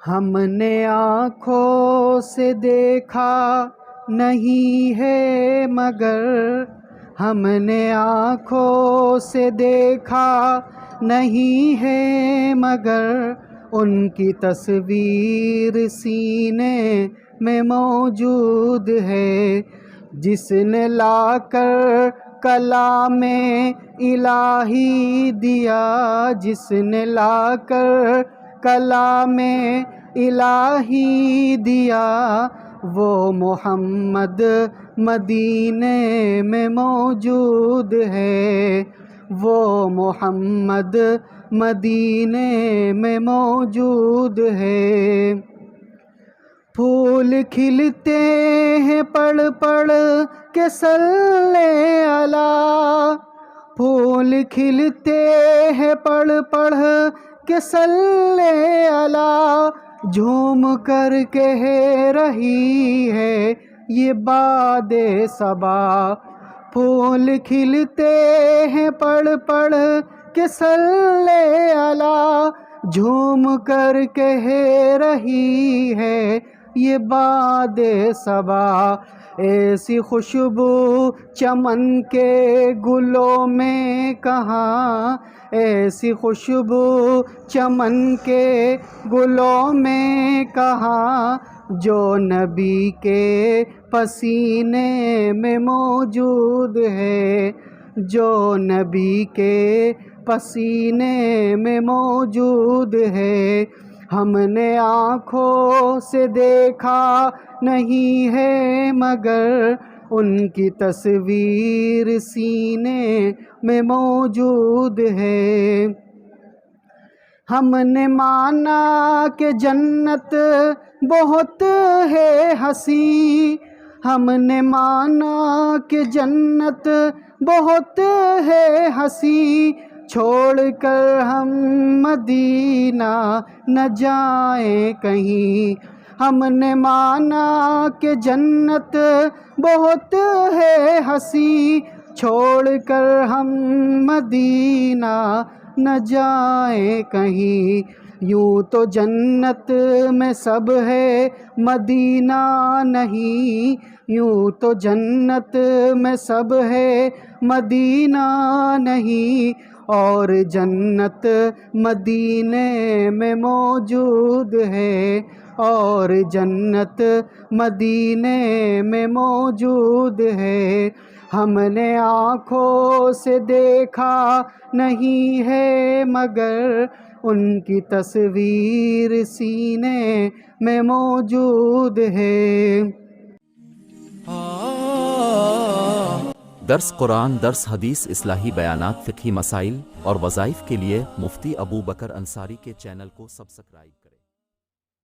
ہم نے آنکھوں سے دیکھا نہیں ہے مگر، ہم نے آنکھوں سے دیکھا نہیں ہے مگر، ان کی تصویر سینے میں موجود ہے، جس نے لا کر کلام الہی دیا، جس نے لا کر کلام الہی دیا، وہ محمد مدینے میں موجود ہے، وہ محمد مدینے میں موجود ہے۔ پھول کھلتے ہیں پڑھ پڑھ کے صلی اللہ، پھول کھلتے ہیں پڑھ پڑھ کے صلی اللہ، جھوم کر کہہ رہی ہے یہ باد صبا، پھول کھلتے ہیں پڑھ پڑھ کے صلی اللہ، جھوم کر کہہ رہی ہے یہ باد صبا، ایسی خوشبو چمن کے گلوں میں کہاں، ایسی خوشبو چمن کے گلوں میں کہاں، جو نبی کے پسینے میں موجود ہے، جو نبی کے پسینے میں موجود ہے۔ ہم نے آنکھوں سے دیکھا نہیں ہے مگر، ان کی تصویر سینے میں موجود ہے۔ ہم نے مانا کہ جنت بہت ہے حسین، ہم نے مانا کہ جنت بہت ہے حسین، چھوڑ کر ہم مدینہ نہ جائیں کہیں، ہم نے مانا کہ جنت بہت ہے حسین، چھوڑ کر ہم مدینہ نہ جائیں کہیں، یوں تو جنت میں سب ہے مدینہ نہیں، یوں تو جنت میں سب ہے مدینہ نہیں، اور جنت مدینے میں موجود ہے، اور جنت مدینے میں موجود ہے۔ ہم نے آنکھوں سے دیکھا نہیں ہے مگر، ان کی تصویر سینے میں موجود ہے۔ درس قرآن، درس حدیث، اصلاحی بیانات، فقہی مسائل اور وظائف کے لیے مفتی ابو بکر انصاری کے چینل کو سبسکرائب کریں۔